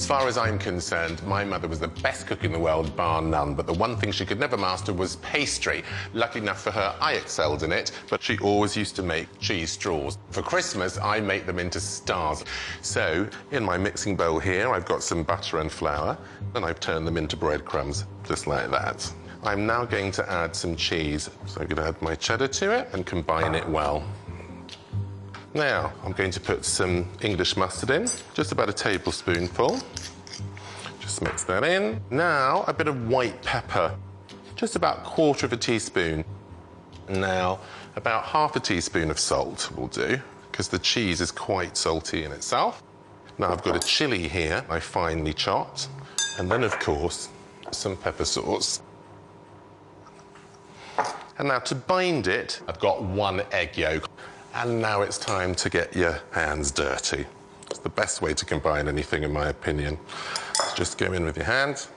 far as I'm concerned, my mother was the best cook in the world, bar none, but the one thing she could never master was pastry. Lucky enough for her, I excelled in it, but she always used to make cheese straws. For Christmas, I make them into stars. So, in my mixing bowl here, I've got some butter and flour, and I've turned them into breadcrumbs, just like that. I'm now going to add some cheese. So I'm going to add my cheddar to it and combine it well. Now, I'm going to put some English mustard in, just about a tablespoonful. Just mix that in. Now, a bit of white pepper, just about 1/4 teaspoon. Now, about 1/2 teaspoon of salt will do, because the cheese is quite salty in itself. Now, I've got a chilli here, I finely chopped, and then, of course, some pepper sauce. And now, to bind it, I've got 1 egg yolk. And now it's time to get your hands dirty. It's the best way to combine anything, in my opinion. So just go in with your hands.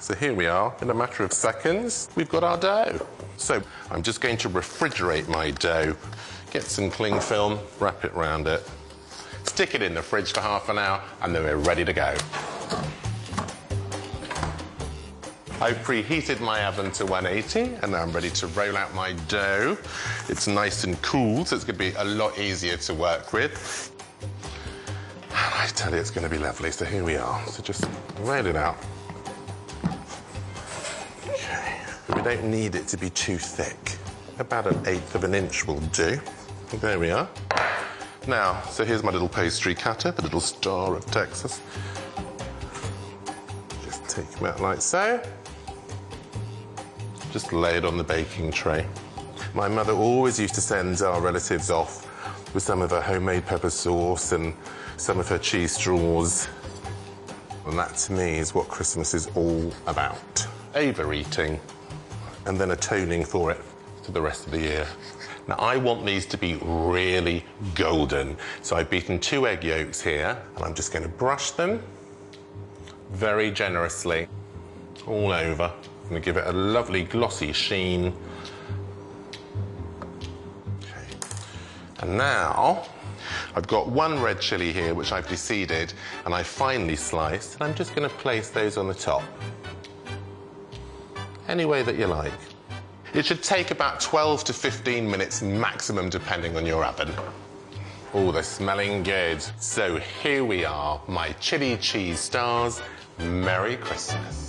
So here we are. In a matter of seconds, we've got our dough. So I'm just going to refrigerate my dough, get some cling film, wrap it around it, stick it in the fridge for half an hour, and then we're ready to go. I've preheated my oven to 180, and now I'm ready to roll out my dough. It's nice and cool, so it's going to be a lot easier to work with. And I tell you, it's going to be lovely. So here we are. So just roll it out. Okay. We don't need it to be too thick. About 1/8 of an inch will do. There we are. Now, so here's my little pastry cutter, the little star of Texas. Just take them out like so. Just lay it on the baking tray. My mother always used to send our relatives off with some of her homemade pepper sauce and some of her cheese straws. And that, to me, is what Christmas is all about. Overeating, and then atoning for it for the rest of the year. Now, I want these to be really golden. So I've beaten 2 egg yolks here, and I'm just going to brush them very generously all over. I'm going to give it a lovely glossy sheen. Okay. And now, I've got 1 red chilli here, which I've deseeded, and I've finely sliced, and I'm just going to place those on the top. Any way that you like. It should take about 12 to 15 minutes maximum, depending on your oven. Oh, they're smelling good. So here we are, my chili cheese stars. Merry Christmas.